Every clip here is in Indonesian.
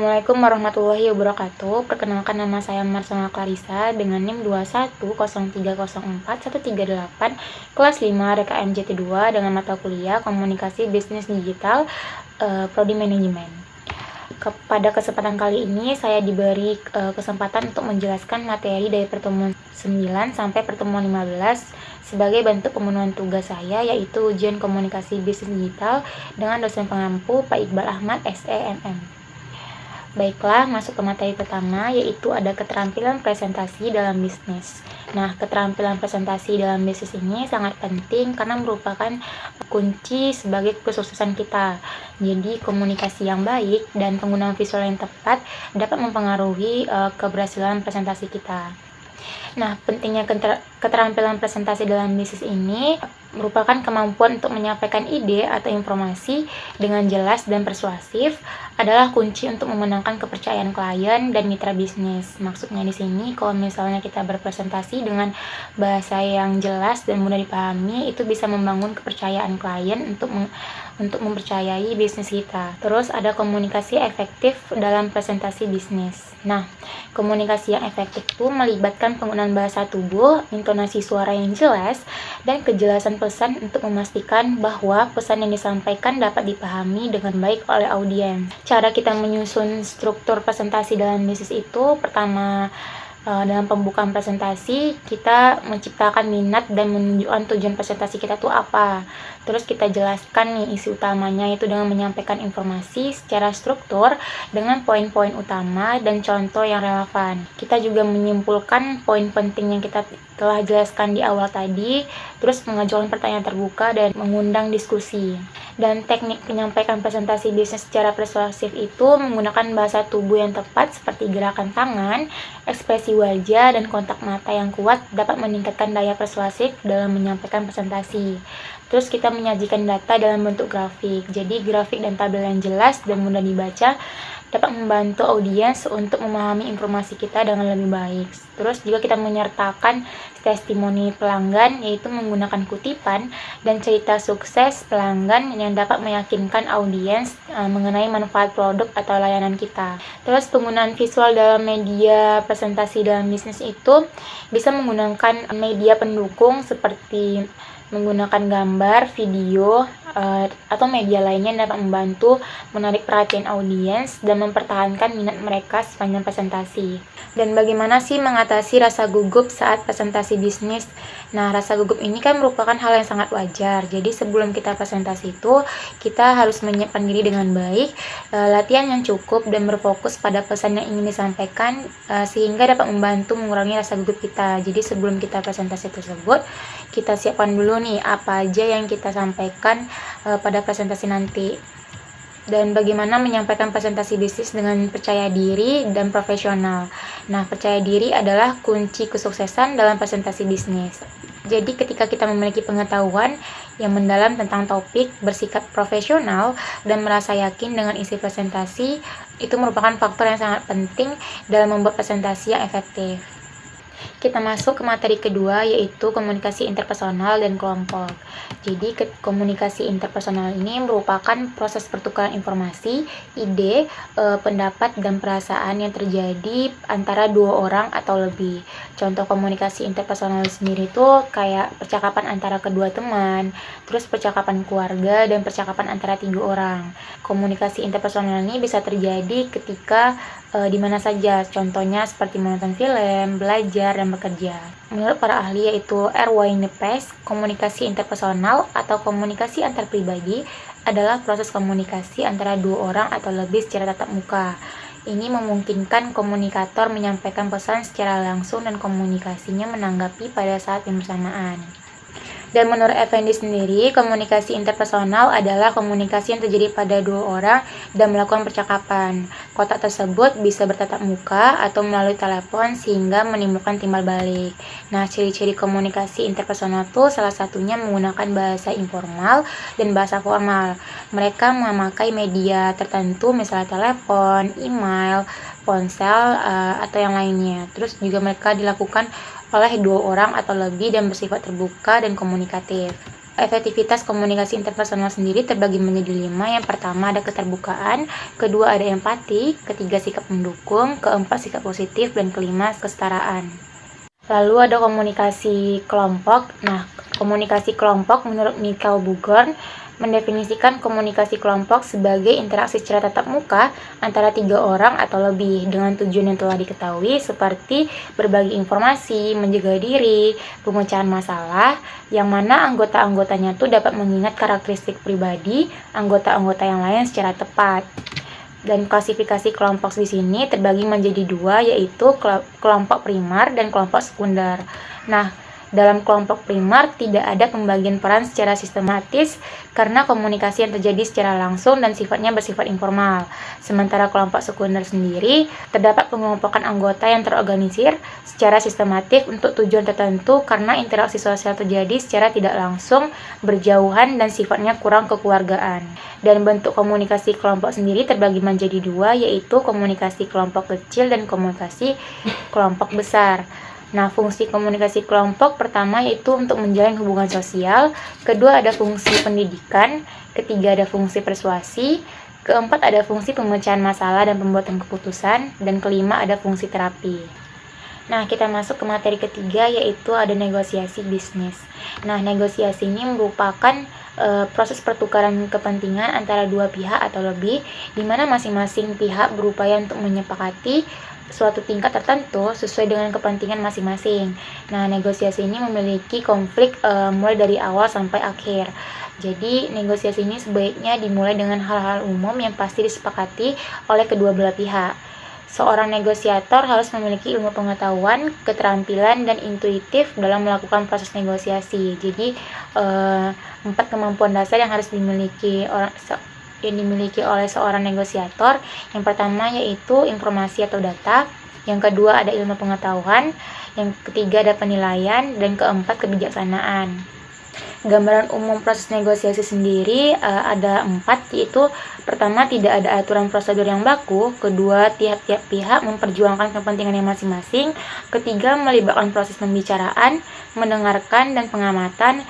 Assalamualaikum warahmatullahi wabarakatuh. Perkenalkan, nama saya Marsama Clarissa dengan NIM 2103041138, kelas 5 RKMJT 2 dengan mata kuliah Komunikasi Bisnis Digital, Prodi Manajemen. Pada kesempatan kali ini saya diberi kesempatan untuk menjelaskan materi dari pertemuan 9 sampai pertemuan 15 sebagai bentuk pemenuhan tugas saya, yaitu ujian komunikasi bisnis digital dengan dosen pengampu Pak Iqbal Ahmad SEMM. Baiklah, masuk ke materi pertama, yaitu ada keterampilan presentasi dalam bisnis. Nah, keterampilan presentasi dalam bisnis ini sangat penting karena merupakan kunci sebagai kesuksesan kita. Jadi, komunikasi yang baik dan penggunaan visual yang tepat dapat mempengaruhi keberhasilan presentasi kita. Nah, pentingnya keterampilan presentasi dalam bisnis ini merupakan kemampuan untuk menyampaikan ide atau informasi dengan jelas dan persuasif adalah kunci untuk memenangkan kepercayaan klien dan mitra bisnis. Maksudnya di sini, kalau misalnya kita berpresentasi dengan bahasa yang jelas dan mudah dipahami, itu bisa membangun kepercayaan klien untuk mempercayai bisnis kita. Terus ada komunikasi efektif dalam presentasi bisnis. Nah, komunikasi yang efektif itu melibatkan penggunaan bahasa tubuh, intonasi suara yang jelas, dan kejelasan pesan untuk memastikan bahwa pesan yang disampaikan dapat dipahami dengan baik oleh audiens. Cara kita menyusun struktur presentasi dalam bisnis itu, pertama, dalam pembukaan presentasi kita menciptakan minat dan menunjukkan tujuan presentasi kita tuh apa. Terus kita jelaskan nih isi utamanya, itu dengan menyampaikan informasi secara struktur dengan poin-poin utama dan contoh yang relevan. Kita juga menyimpulkan poin penting yang kita telah jelaskan di awal tadi, terus mengajukan pertanyaan terbuka dan mengundang diskusi. Dan teknik menyampaikan presentasi bisnis secara persuasif itu menggunakan bahasa tubuh yang tepat seperti gerakan tangan, ekspresi wajah, dan kontak mata yang kuat dapat meningkatkan daya persuasif dalam menyampaikan presentasi. Terus kita menyajikan data dalam bentuk grafik. Jadi grafik dan tabel yang jelas dan mudah dibaca dapat membantu audiens untuk memahami informasi kita dengan lebih baik. Terus juga kita menyertakan testimoni pelanggan, yaitu menggunakan kutipan dan cerita sukses pelanggan yang dapat meyakinkan audiens mengenai manfaat produk atau layanan kita. Terus penggunaan visual dalam media presentasi dalam bisnis itu bisa menggunakan media pendukung seperti menggunakan gambar, video, atau media lainnya yang dapat membantu menarik perhatian audiens dan mempertahankan minat mereka sepanjang presentasi. Dan bagaimana sih mengatasi rasa gugup saat presentasi bisnis? Nah, rasa gugup ini kan merupakan hal yang sangat wajar. Jadi sebelum kita presentasi itu, kita harus menyiapkan diri dengan baik, latihan yang cukup dan berfokus pada pesan yang ingin disampaikan, sehingga dapat membantu mengurangi rasa gugup kita. Jadi sebelum kita presentasi tersebut, kita siapkan dulu nih apa aja yang kita sampaikan pada presentasi nanti. Dan bagaimana menyampaikan presentasi bisnis dengan percaya diri dan profesional. Nah, percaya diri adalah kunci kesuksesan dalam presentasi bisnis. Jadi ketika kita memiliki pengetahuan yang mendalam tentang topik, bersikap profesional, dan merasa yakin dengan isi presentasi, itu merupakan faktor yang sangat penting dalam membuat presentasi yang efektif. Kita masuk ke materi kedua, yaitu komunikasi interpersonal dan kelompok. Jadi komunikasi interpersonal ini merupakan proses pertukaran informasi, ide, pendapat, dan perasaan yang terjadi antara dua orang atau lebih. Contoh komunikasi interpersonal sendiri itu kayak percakapan antara kedua teman, terus percakapan keluarga, dan percakapan antara 3 orang. Komunikasi interpersonal ini bisa terjadi ketika di mana saja, contohnya seperti menonton film, belajar, dan bekerja. Menurut para ahli, yaitu Erwin Nepes, komunikasi interpersonal atau komunikasi antar pribadi adalah proses komunikasi antara 2 orang atau lebih secara tatap muka. Ini memungkinkan komunikator menyampaikan pesan secara langsung dan komunikasinya menanggapi pada saat yang bersamaan. Dan menurut Effendi sendiri, komunikasi interpersonal adalah komunikasi yang terjadi pada 2 orang dan melakukan percakapan. Kontak tersebut bisa bertatap muka atau melalui telepon sehingga menimbulkan timbal balik. Nah, ciri-ciri komunikasi interpersonal itu salah satunya menggunakan bahasa informal dan bahasa formal. Mereka memakai media tertentu, misalnya telepon, email, ponsel, atau yang lainnya. Terus juga mereka dilakukan oleh 2 orang atau lebih dan bersifat terbuka dan komunikatif. efektivitas komunikasi interpersonal sendiri terbagi menjadi 5. Yang pertama ada keterbukaan, kedua ada empati, ketiga sikap mendukung, keempat sikap positif, dan kelima kesetaraan. Lalu ada komunikasi kelompok. Nah, komunikasi kelompok menurut Michael Bugorn mendefinisikan komunikasi kelompok sebagai interaksi secara tatap muka antara 3 orang atau lebih dengan tujuan yang telah diketahui seperti berbagi informasi, menjaga diri, pemecahan masalah, yang mana anggota-anggotanya tuh dapat mengingat karakteristik pribadi anggota-anggota yang lain secara tepat. Dan klasifikasi kelompok di sini terbagi menjadi 2, yaitu kelompok primar dan kelompok sekunder. Nah, dalam kelompok primar tidak ada pembagian peran secara sistematis karena komunikasi yang terjadi secara langsung dan sifatnya bersifat informal. Sementara kelompok sekunder sendiri terdapat pengelompokan anggota yang terorganisir secara sistematis untuk tujuan tertentu karena interaksi sosial terjadi secara tidak langsung, berjauhan, dan sifatnya kurang kekeluargaan. Dan bentuk komunikasi kelompok sendiri terbagi menjadi 2, yaitu komunikasi kelompok kecil dan komunikasi kelompok besar. Nah, fungsi komunikasi kelompok pertama yaitu untuk menjalin hubungan sosial, kedua ada fungsi pendidikan, ketiga ada fungsi persuasi, keempat ada fungsi pemecahan masalah dan pembuatan keputusan, dan kelima ada fungsi terapi. Nah, kita masuk ke materi ketiga yaitu ada negosiasi bisnis. Nah, negosiasi ini merupakan proses pertukaran kepentingan antara dua pihak atau lebih, di mana masing-masing pihak berupaya untuk menyepakati suatu tingkat tertentu sesuai dengan kepentingan masing-masing. Nah, negosiasi ini memiliki konflik mulai dari awal sampai akhir. Jadi, negosiasi ini sebaiknya dimulai dengan hal-hal umum yang pasti disepakati oleh kedua belah pihak. Seorang negosiator harus memiliki ilmu pengetahuan, keterampilan, dan intuitif dalam melakukan proses negosiasi. Jadi, 4 kemampuan dasar yang harus dimiliki oleh seorang negosiator. Yang pertama yaitu informasi atau data, yang kedua ada ilmu pengetahuan, yang ketiga ada penilaian, dan keempat kebijaksanaan. Gambaran umum proses negosiasi sendiri ada 4, yaitu pertama tidak ada aturan prosedur yang baku, kedua tiap-tiap pihak memperjuangkan kepentingannya masing-masing, ketiga melibatkan proses pembicaraan, mendengarkan, dan pengamatan,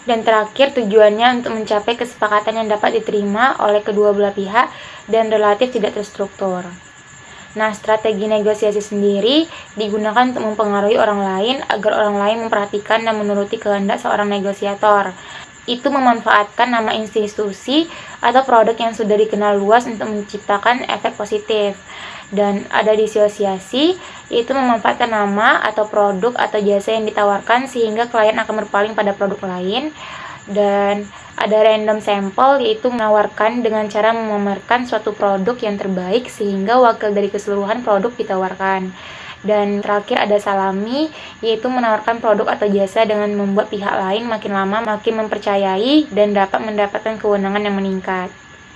dan terakhir tujuannya untuk mencapai kesepakatan yang dapat diterima oleh kedua belah pihak dan relatif tidak terstruktur. Nah, strategi negosiasi sendiri digunakan untuk mempengaruhi orang lain agar orang lain memperhatikan dan menuruti kehendak seorang negosiator. Itu memanfaatkan nama institusi atau produk yang sudah dikenal luas untuk menciptakan efek positif. Dan ada disosiasi, yaitu memanfaatkan nama atau produk atau jasa yang ditawarkan sehingga klien akan berpaling pada produk lain. Dan ada random sample, yaitu menawarkan dengan cara memamerkan suatu produk yang terbaik sehingga wakil dari keseluruhan produk ditawarkan. Dan terakhir ada salami, yaitu menawarkan produk atau jasa dengan membuat pihak lain makin lama makin mempercayai dan dapat mendapatkan kewenangan yang meningkat.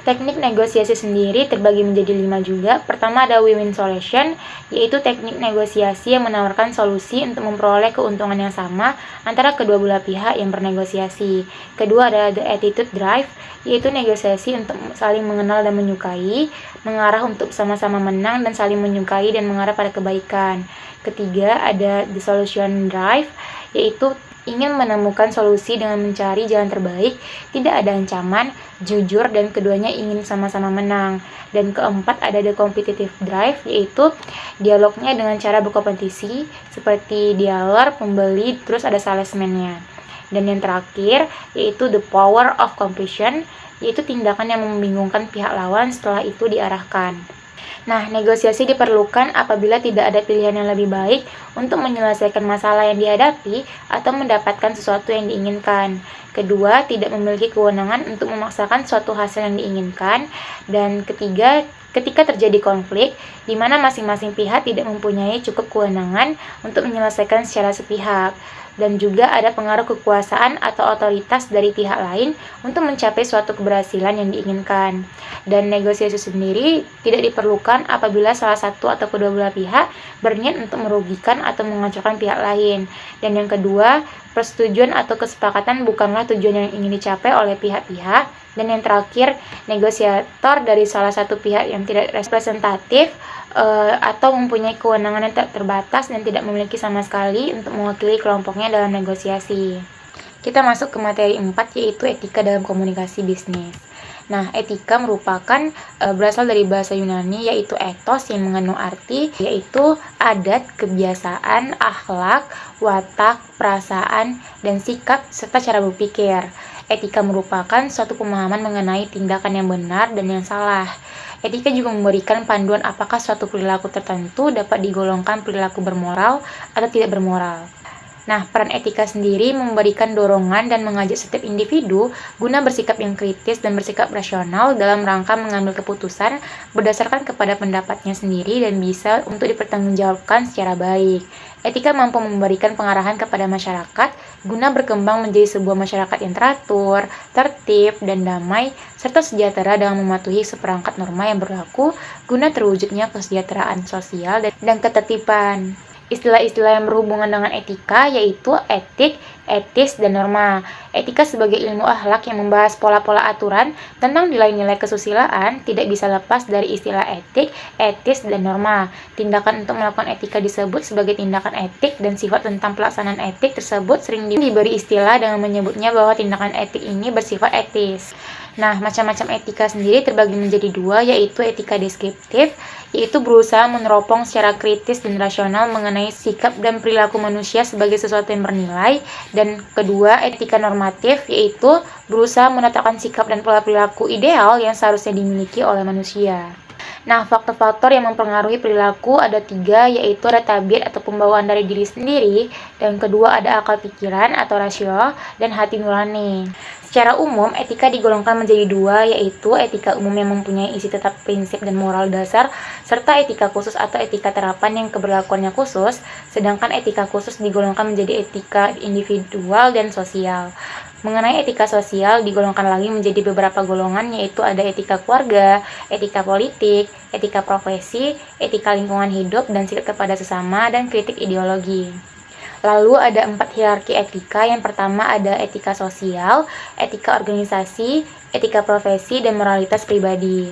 Teknik negosiasi sendiri terbagi menjadi 5 juga. Pertama ada win-win solution, yaitu teknik negosiasi yang menawarkan solusi untuk memperoleh keuntungan yang sama antara kedua belah pihak yang bernegosiasi. Kedua ada the attitude drive, yaitu negosiasi untuk saling mengenal dan menyukai, mengarah untuk sama-sama menang dan saling menyukai dan mengarah pada kebaikan. Ketiga ada the solution drive, yaitu ingin menemukan solusi dengan mencari jalan terbaik, tidak ada ancaman, jujur, dan keduanya ingin sama-sama menang. Dan keempat ada the competitive drive, yaitu dialognya dengan cara berkompetisi seperti dealer, pembeli, terus ada salesman-nya. Dan yang terakhir yaitu the power of competition, yaitu tindakan yang membingungkan pihak lawan setelah itu diarahkan. Nah, negosiasi diperlukan apabila tidak ada pilihan yang lebih baik untuk menyelesaikan masalah yang dihadapi atau mendapatkan sesuatu yang diinginkan. Kedua, tidak memiliki kewenangan untuk memaksakan suatu hasil yang diinginkan. Dan ketiga, ketika terjadi konflik, di mana masing-masing pihak tidak mempunyai cukup kewenangan untuk menyelesaikan secara sepihak. Dan juga ada pengaruh kekuasaan atau otoritas dari pihak lain untuk mencapai suatu keberhasilan yang diinginkan. Dan negosiasi sendiri tidak diperlukan apabila salah satu atau kedua belah pihak berniat untuk merugikan atau menghancurkan pihak lain. Dan yang kedua, persetujuan atau kesepakatan bukanlah tujuan yang ingin dicapai oleh pihak-pihak. Dan yang terakhir, negosiator dari salah satu pihak yang tidak representatif atau mempunyai kewenangan yang terbatas dan tidak memiliki sama sekali untuk mewakili kelompoknya dalam negosiasi. Kita masuk ke materi 4, yaitu etika dalam komunikasi bisnis. Nah, etika merupakan berasal dari bahasa Yunani, yaitu ethos, yang mengandung arti yaitu adat, kebiasaan, akhlak, watak, perasaan, dan sikap serta cara berpikir. Etika merupakan suatu pemahaman mengenai tindakan yang benar dan yang salah. Etika juga memberikan panduan apakah suatu perilaku tertentu dapat digolongkan perilaku bermoral atau tidak bermoral. Nah, peran etika sendiri memberikan dorongan dan mengajak setiap individu guna bersikap yang kritis dan bersikap rasional dalam rangka mengambil keputusan berdasarkan kepada pendapatnya sendiri dan bisa untuk dipertanggungjawabkan secara baik. Etika mampu memberikan pengarahan kepada masyarakat guna berkembang menjadi sebuah masyarakat yang teratur, tertib, dan damai, serta sejahtera dengan mematuhi seperangkat norma yang berlaku guna terwujudnya kesejahteraan sosial dan ketertiban. Istilah-istilah yang berhubungan dengan etika yaitu etik, etis, dan norma. Etika sebagai ilmu akhlak yang membahas pola-pola aturan tentang nilai-nilai kesusilaan tidak bisa lepas dari istilah etik, etis, dan norma. Tindakan untuk melakukan etika disebut sebagai tindakan etik dan sifat tentang pelaksanaan etik tersebut sering diberi istilah dengan menyebutnya bahwa tindakan etik ini bersifat etis. Nah, macam-macam etika sendiri terbagi menjadi dua, yaitu etika deskriptif, yaitu berusaha meneropong secara kritis dan rasional mengenai sikap dan perilaku manusia sebagai sesuatu yang bernilai, dan kedua, etika normatif, yaitu berusaha menetapkan sikap dan pola perilaku ideal yang seharusnya dimiliki oleh manusia. Nah, faktor-faktor yang mempengaruhi perilaku ada 3, yaitu ada tabiat atau pembawaan dari diri sendiri, dan kedua ada akal pikiran atau rasio, dan hati nurani. Secara umum, etika digolongkan menjadi 2, yaitu etika umum yang mempunyai isi tetap prinsip dan moral dasar, serta etika khusus atau etika terapan yang keberlakuannya khusus, sedangkan etika khusus digolongkan menjadi etika individual dan sosial. Mengenai etika sosial digolongkan lagi menjadi beberapa golongan, yaitu ada etika keluarga, etika politik, etika profesi, etika lingkungan hidup, dan sikap kepada sesama, dan kritik ideologi. Lalu ada 4 hierarki etika. Yang pertama ada etika sosial, etika organisasi, etika profesi, dan moralitas pribadi.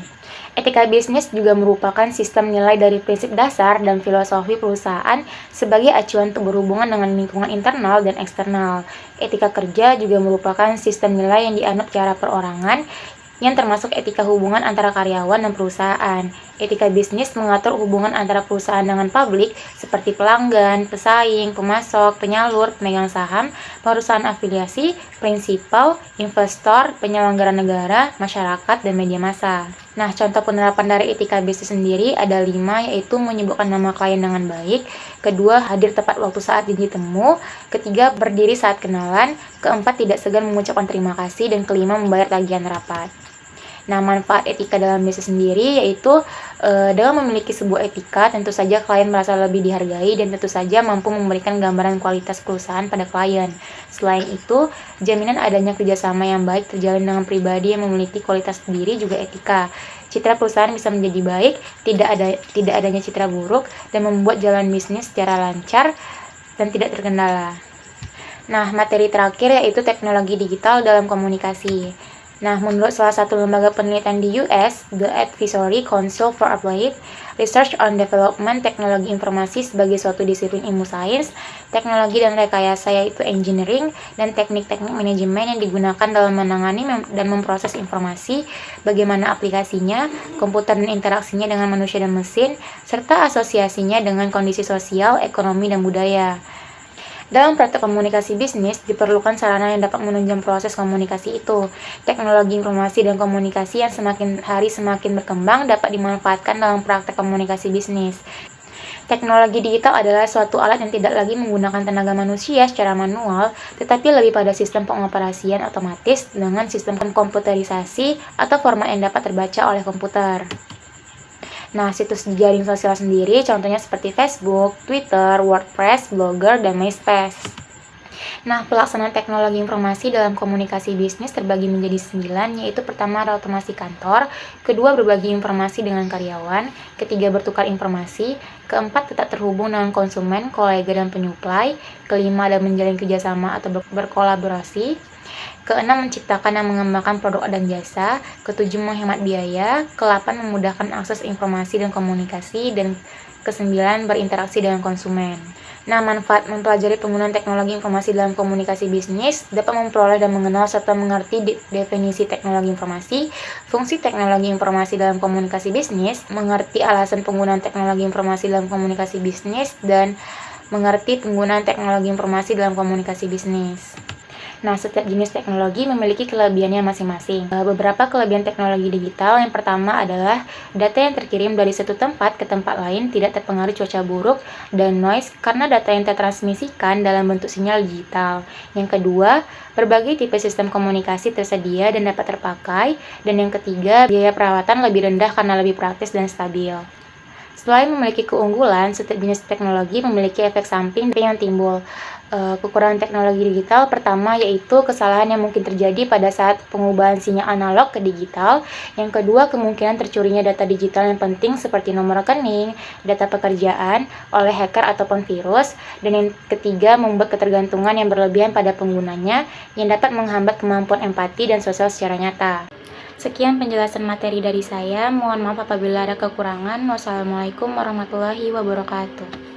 Etika bisnis juga merupakan sistem nilai dari prinsip dasar dan filosofi perusahaan sebagai acuan untuk berhubungan dengan lingkungan internal dan eksternal. Etika kerja juga merupakan sistem nilai yang dianut secara perorangan, yang termasuk etika hubungan antara karyawan dan perusahaan. Etika bisnis mengatur hubungan antara perusahaan dengan publik seperti pelanggan, pesaing, pemasok, penyalur, pemegang saham, perusahaan afiliasi, prinsipal, investor, penyelenggara negara, masyarakat, dan media massa. Nah, contoh penerapan dari etika bisnis sendiri ada 5, yaitu menyebutkan nama klien dengan baik, kedua, hadir tepat waktu saat janji temu, ketiga, berdiri saat kenalan, keempat, tidak segan mengucapkan terima kasih, dan kelima, membayar tagihan rapat. Nah, manfaat etika dalam bisnis sendiri yaitu dengan memiliki sebuah etika, tentu saja klien merasa lebih dihargai dan tentu saja mampu memberikan gambaran kualitas perusahaan pada klien. Selain itu, jaminan adanya kerjasama yang baik terjalin dengan pribadi yang memiliki kualitas diri juga etika. Citra perusahaan bisa menjadi baik, tidak adanya citra buruk, dan membuat jalan bisnis secara lancar dan tidak terkendala. Nah, materi terakhir yaitu teknologi digital dalam komunikasi. Nah, menurut salah satu lembaga penelitian di US, The Advisory Council for Applied Research on Development, teknologi informasi sebagai suatu disiplin ilmu sains, teknologi dan rekayasa yaitu engineering, dan teknik-teknik manajemen yang digunakan dalam menangani dan memproses informasi, bagaimana aplikasinya, komputer dan interaksinya dengan manusia dan mesin, serta asosiasinya dengan kondisi sosial, ekonomi, dan budaya. Dalam praktek komunikasi bisnis, diperlukan sarana yang dapat menunjang proses komunikasi itu. Teknologi informasi dan komunikasi yang semakin hari semakin berkembang dapat dimanfaatkan dalam praktek komunikasi bisnis. Teknologi digital adalah suatu alat yang tidak lagi menggunakan tenaga manusia secara manual, tetapi lebih pada sistem pengoperasian otomatis dengan sistem komputerisasi atau format yang dapat terbaca oleh komputer. Nah, situs jaring sosial sendiri contohnya seperti Facebook, Twitter, WordPress, Blogger, dan MySpace. Nah, pelaksanaan teknologi informasi dalam komunikasi bisnis terbagi menjadi 9, yaitu pertama ada otomasi kantor, kedua berbagi informasi dengan karyawan, ketiga bertukar informasi, keempat tetap terhubung dengan konsumen, kolega, dan penyuplai, kelima ada menjalin kerjasama atau berkolaborasi, keenam menciptakan dan mengembangkan produk dan jasa, ketujuh menghemat biaya, kelapan memudahkan akses informasi dan komunikasi, dan kesembilan berinteraksi dengan konsumen. Nah, manfaat mempelajari penggunaan teknologi informasi dalam komunikasi bisnis dapat memperoleh dan mengenal serta mengerti definisi teknologi informasi, fungsi teknologi informasi dalam komunikasi bisnis, mengerti alasan penggunaan teknologi informasi dalam komunikasi bisnis, dan mengerti penggunaan teknologi informasi dalam komunikasi bisnis. Nah, setiap jenis teknologi memiliki kelebihannya masing-masing. Beberapa kelebihan teknologi digital, yang pertama adalah data yang terkirim dari satu tempat ke tempat lain tidak terpengaruh cuaca buruk dan noise karena data yang tertransmisikan dalam bentuk sinyal digital. Yang kedua, berbagai tipe sistem komunikasi tersedia dan dapat terpakai. Dan yang ketiga, biaya perawatan lebih rendah karena lebih praktis dan stabil. Selain memiliki keunggulan, setiap jenis teknologi memiliki efek samping yang timbul. Kekurangan teknologi digital pertama yaitu kesalahan yang mungkin terjadi pada saat pengubahan sinyal analog ke digital. Yang kedua, kemungkinan tercurinya data digital yang penting seperti nomor rekening, data pekerjaan oleh hacker ataupun virus. Dan yang ketiga, membuat ketergantungan yang berlebihan pada penggunanya yang dapat menghambat kemampuan empati dan sosial secara nyata. Sekian penjelasan materi dari saya. Mohon maaf apabila ada kekurangan. Wassalamualaikum warahmatullahi wabarakatuh.